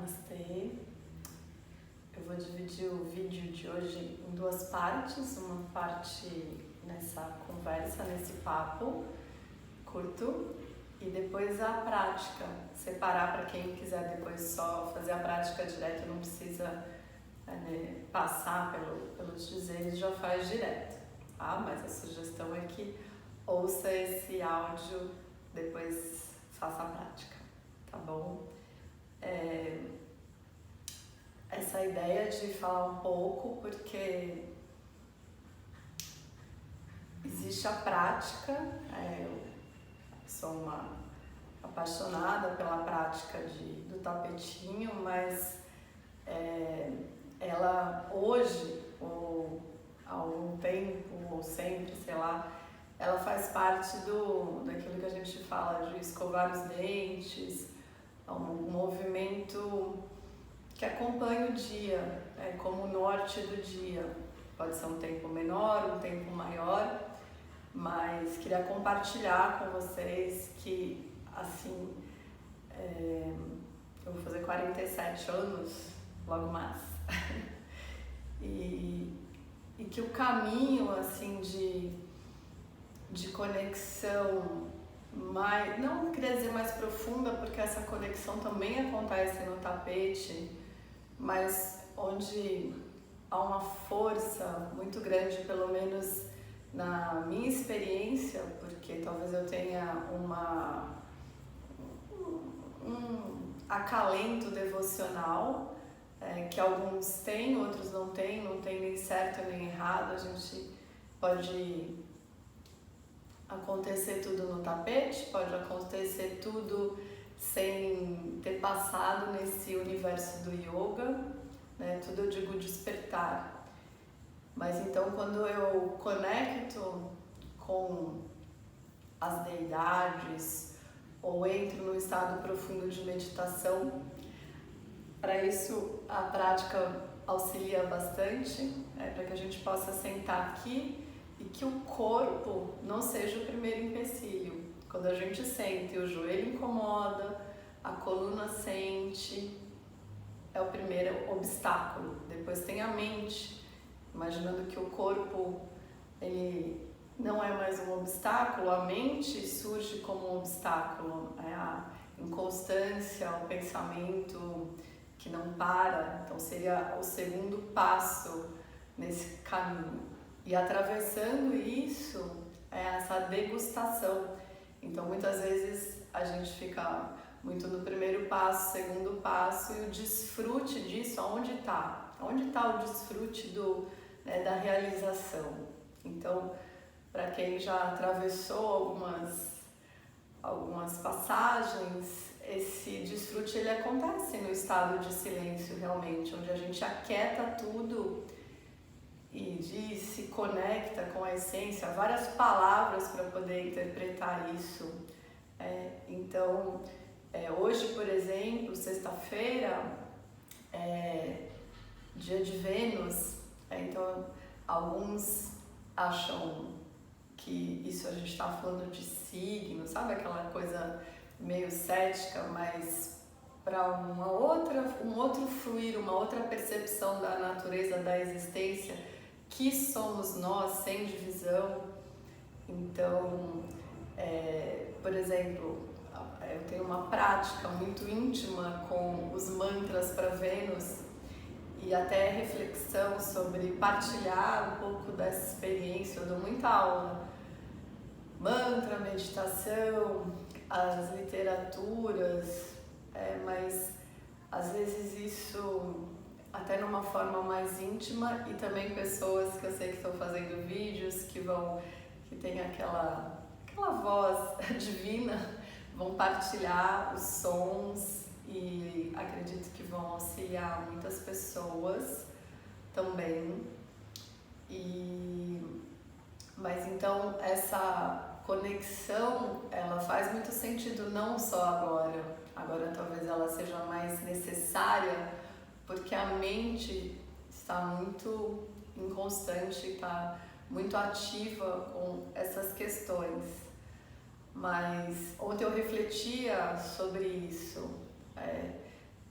Namastê. Eu vou dividir o vídeo de hoje em duas partes. Uma parte nessa conversa, nesse papo curto, e depois a prática. Separar para quem quiser depois só fazer a prática direto, não precisa passar pelos dizeres, já faz direto. Tá? Mas a sugestão é que ouça esse áudio, depois faça a prática, tá bom? Essa ideia de falar um pouco, porque existe a prática, eu sou uma apaixonada pela prática do tapetinho, mas ela hoje, ou há algum tempo, ou sempre, sei lá, ela faz parte daquilo que a gente fala de escovar os dentes, um movimento que acompanha o dia, como o norte do dia. Pode ser um tempo menor, um tempo maior, mas queria compartilhar com vocês que, assim, eu vou fazer 47 anos, logo mais, e que o caminho, assim, de conexão não queria dizer mais profunda, porque essa conexão também acontece no tapete, mas onde há uma força muito grande, pelo menos na minha experiência, porque talvez eu tenha um acalento devocional, que alguns têm, outros não têm nem certo nem errado. A gente pode acontecer tudo no tapete, pode acontecer tudo sem ter passado nesse universo do yoga, né? Tudo eu digo despertar. Mas então, quando eu conecto com as deidades ou entro num estado profundo de meditação, para isso a prática auxilia bastante, para que a gente possa sentar aqui e que o corpo não seja o primeiro empecilho. Quando a gente sente, o joelho incomoda, a coluna sente, é o primeiro obstáculo. Depois tem a mente, imaginando que o corpo ele não é mais um obstáculo, a mente surge como um obstáculo, a inconstância, o pensamento que não para. Então seria o segundo passo nesse caminho. E atravessando isso, essa degustação. Então, muitas vezes a gente fica muito no primeiro passo, segundo passo, e o desfrute disso, aonde está? Onde está o desfrute da realização? Então, para quem já atravessou algumas passagens, esse desfrute ele acontece no estado de silêncio, realmente, onde a gente aquieta tudo e se conecta com a essência, várias palavras para poder interpretar isso. Então, hoje, por exemplo, sexta-feira, dia de Vênus, então alguns acham que isso a gente está falando de signo, sabe aquela coisa meio cética, mas para um outro fluir, uma outra percepção da natureza, da existência, que somos nós, sem divisão. Então, por exemplo, eu tenho uma prática muito íntima com os mantras para Vênus e até reflexão sobre partilhar um pouco dessa experiência. Eu dou muita aula, mantra, meditação, as literaturas, mas às vezes isso até numa forma mais íntima, e também pessoas que eu sei que estão fazendo vídeos que tem aquela voz divina, vão partilhar os sons e acredito que vão auxiliar muitas pessoas também. Mas então essa conexão, ela faz muito sentido não só agora talvez ela seja mais necessária, porque a mente está muito inconstante, está muito ativa com essas questões. Mas ontem eu refletia sobre isso,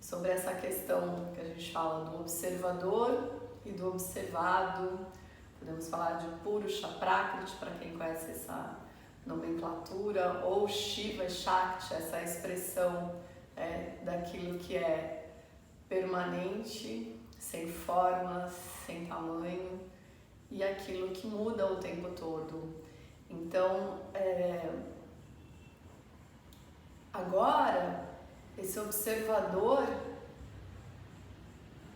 sobre essa questão que a gente fala do observador e do observado. Podemos falar de Purusha, Prakriti, para quem conhece essa nomenclatura, ou Shiva e Shakti, essa expressão daquilo que é permanente, sem forma, sem tamanho, e aquilo que muda o tempo todo. Então, agora, esse observador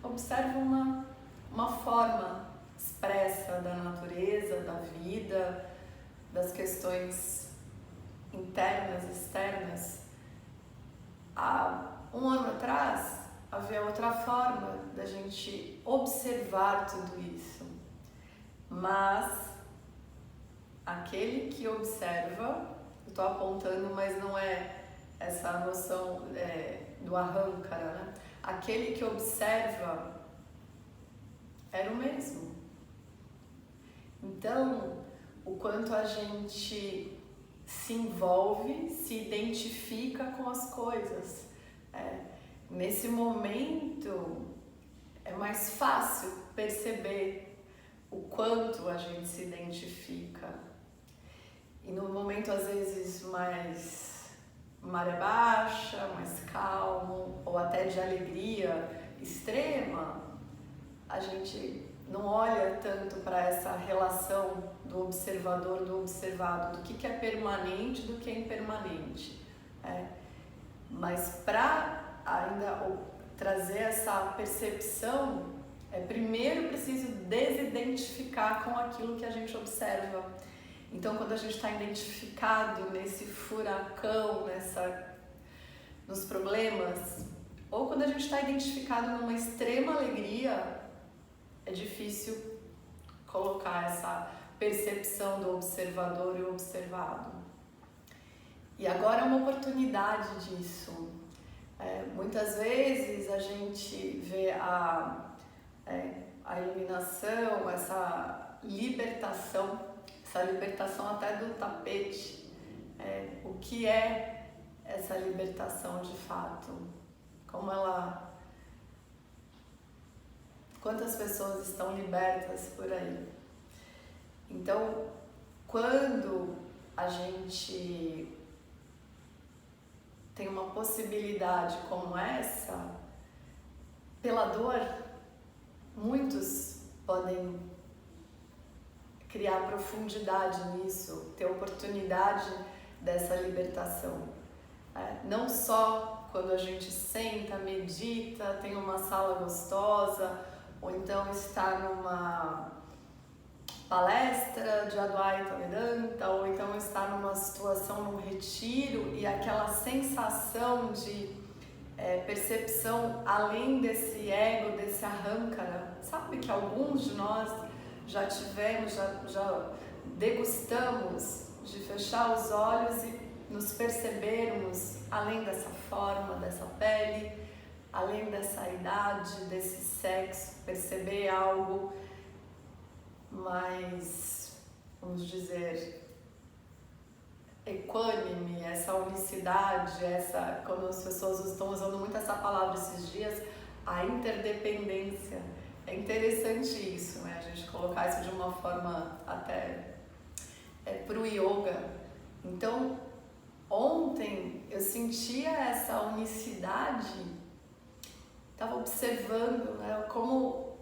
observa uma forma expressa da natureza, da vida, das questões internas, externas. Há um ano atrás, havia outra forma da gente observar tudo isso. Mas aquele que observa, eu estou apontando, mas não é essa noção do ahankara, né? Aquele que observa era o mesmo. Então, o quanto a gente se envolve, se identifica com as coisas. Nesse momento, é mais fácil perceber o quanto a gente se identifica. E no momento, às vezes, mais maré baixa, mais calmo, ou até de alegria extrema, a gente não olha tanto para essa relação do observador, do observado, do que é permanente, do que é impermanente. Mas para ainda trazer essa percepção, primeiro preciso desidentificar com aquilo que a gente observa. Então, quando a gente está identificado nesse furacão, nos problemas, ou quando a gente está identificado numa extrema alegria, é difícil colocar essa percepção do observador e observado. E agora é uma oportunidade disso. Muitas vezes a gente vê a iluminação, essa libertação até do tapete. O que é essa libertação de fato? Quantas pessoas estão libertas por aí? Então, quando a gente tem uma possibilidade como essa, pela dor, muitos podem criar profundidade nisso, ter oportunidade dessa libertação. Não só quando a gente senta, medita, tem uma sala gostosa, ou então está numa palestra de Advaita Vedanta, ou então está numa situação, num retiro, e aquela sensação de percepção além desse ego, desse ahankara. Sabe que alguns de nós já tivemos, já degustamos de fechar os olhos e nos percebermos além dessa forma, dessa pele, além dessa idade, desse sexo, perceber algo mais, vamos dizer, equânime, essa unicidade, quando as pessoas estão usando muito essa palavra esses dias, a interdependência. É interessante isso, né? A gente colocar isso de uma forma até para o yoga. Então, ontem eu sentia essa unicidade, estava observando, né, como,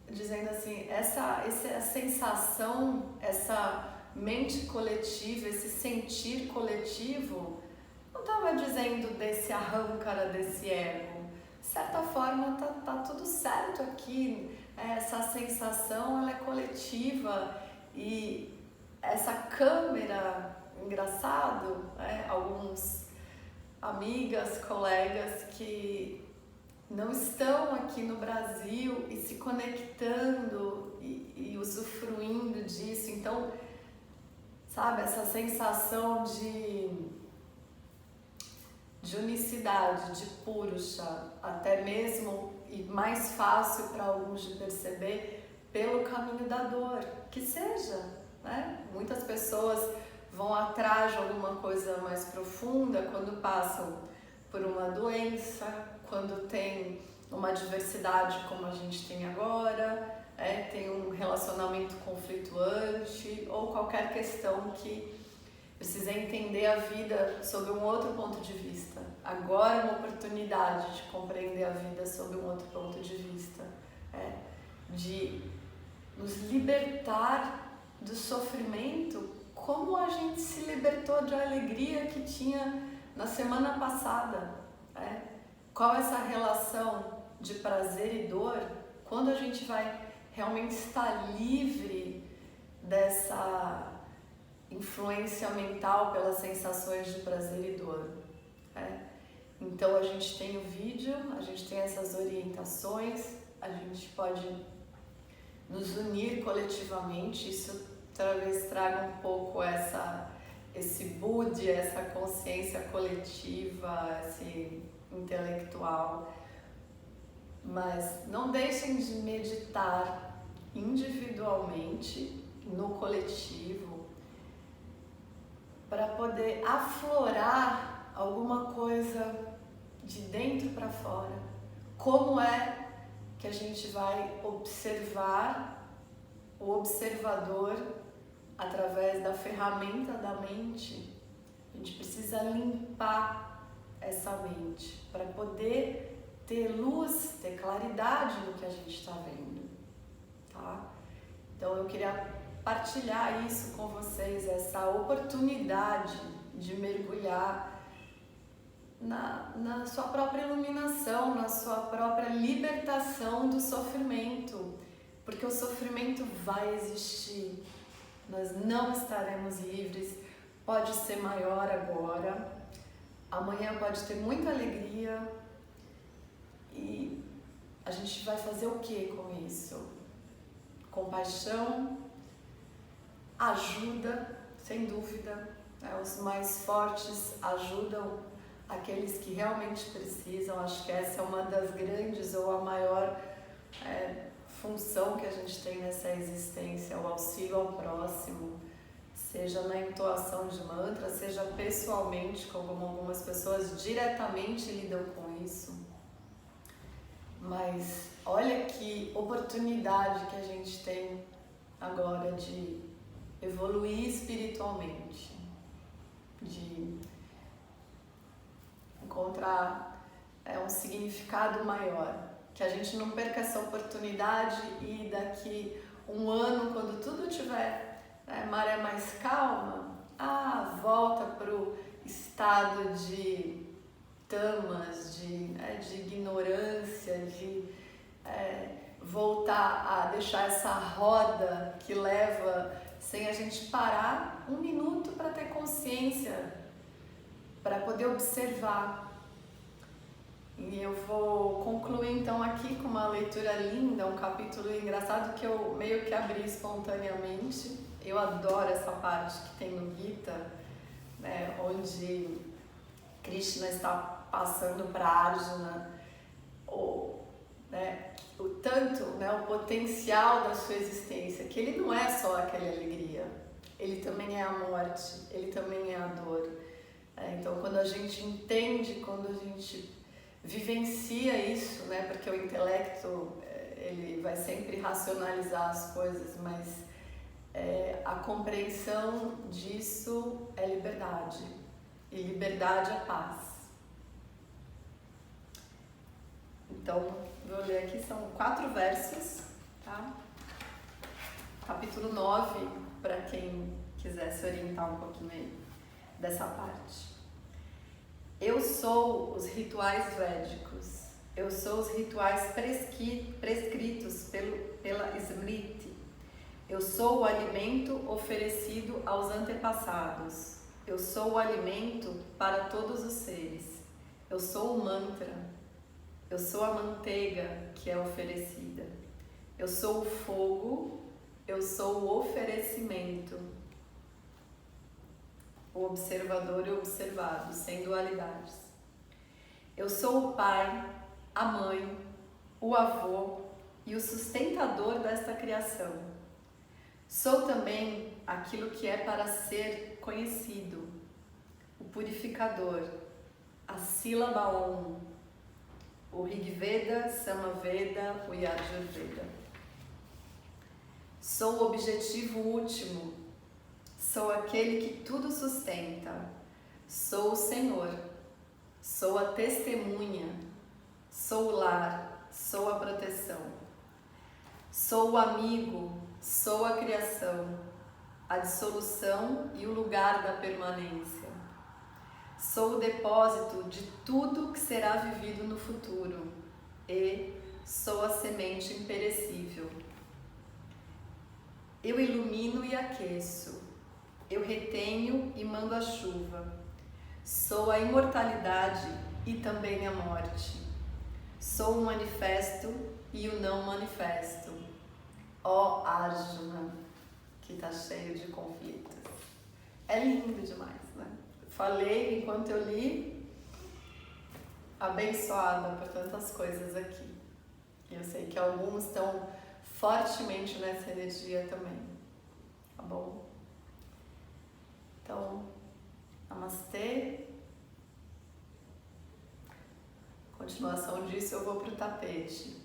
dizendo assim, essa sensação, essa mente coletiva, esse sentir coletivo, não estava dizendo desse ahankara, desse ego. De certa forma, tá tudo certo aqui. Essa sensação, ela é coletiva, e essa câmera, engraçado, alguns amigas, colegas que não estão aqui no Brasil e se conectando e usufruindo disso. Então, sabe, essa sensação de unicidade, de Purusha, até mesmo, e mais fácil para alguns de perceber, pelo caminho da dor, que seja, né? Muitas pessoas vão atrás de alguma coisa mais profunda quando passam por uma doença, quando tem uma adversidade como a gente tem agora, tem um relacionamento conflituante ou qualquer questão que precisa entender a vida sob um outro ponto de vista. Agora é uma oportunidade de compreender a vida sob um outro ponto de vista, de nos libertar do sofrimento como a gente se libertou de alegria que tinha na semana passada. Qual é essa relação de prazer e dor quando a gente vai realmente estar livre dessa influência mental pelas sensações de prazer e dor. Então a gente tem o vídeo, a gente tem essas orientações, a gente pode nos unir coletivamente, isso talvez traga um pouco esse Budi, essa consciência coletiva, esse intelectual. Mas não deixem de meditar individualmente, no coletivo, para poder aflorar alguma coisa de dentro para fora. Como é que a gente vai observar o observador através da ferramenta da mente? A gente precisa limpar essa mente para poder ter luz, ter claridade no que a gente está vendo, tá? Então eu queria partilhar isso com vocês, essa oportunidade de mergulhar na sua própria iluminação, na sua própria libertação do sofrimento, porque o sofrimento vai existir, nós não estaremos livres, pode ser maior agora, amanhã pode ter muita alegria, e a gente vai fazer o que com isso? Compaixão, ajuda, sem dúvida, os mais fortes ajudam aqueles que realmente precisam. Acho que essa é uma das grandes ou a maior função que a gente tem nessa existência, o auxílio ao próximo, seja na entoação de mantra, seja pessoalmente, como algumas pessoas diretamente lidam com isso. Mas olha que oportunidade que a gente tem agora de evoluir espiritualmente, de encontrar um significado maior, que a gente não perca essa oportunidade e daqui um ano, quando tudo tiver maré mais calma, volta para o estado de tamas, de ignorância, de voltar a deixar essa roda que leva sem a gente parar um minuto para ter consciência, para poder observar. E eu vou concluir então aqui com uma leitura linda, um capítulo engraçado que eu meio que abri espontaneamente. Eu adoro essa parte que tem no Gita, onde Krishna está passando para Arjuna o potencial da sua existência, que ele não é só aquela alegria, ele também é a morte, ele também é a dor. Então quando a gente entende, quando a gente vivencia isso, porque o intelecto ele vai sempre racionalizar as coisas, mas a compreensão disso é liberdade, e liberdade é paz. Então, vou ler aqui, são 4 versos, tá? Capítulo 9, para quem quiser se orientar um pouquinho aí dessa parte. Eu sou os rituais védicos, eu sou os rituais prescritos pela Smriti, eu sou o alimento oferecido aos antepassados, eu sou o alimento para todos os seres, eu sou o mantra, eu sou a manteiga que é oferecida, eu sou o fogo, eu sou o oferecimento, o observador e o observado, sem dualidades. Eu sou o pai, a mãe, o avô e o sustentador desta criação. Sou também aquilo que é para ser conhecido, o purificador, a sílaba Om, o Rigveda, Samaveda, o Yajurveda. Sou o objetivo último, sou aquele que tudo sustenta, sou o Senhor, sou a testemunha, sou o lar, sou a proteção, sou o amigo, sou a criação, a dissolução e o lugar da permanência. Sou o depósito de tudo que será vivido no futuro e sou a semente imperecível. Eu ilumino e aqueço, eu retenho e mando a chuva. Sou a imortalidade e também a morte. Sou o manifesto e o não manifesto. Ó Arjuna, que está cheio de conflitos. É lindo demais, né? Falei enquanto eu li, abençoada por tantas coisas aqui. Eu sei que alguns estão fortemente nessa energia também, tá bom? Então, namastê. Continuação disso, eu vou pro tapete.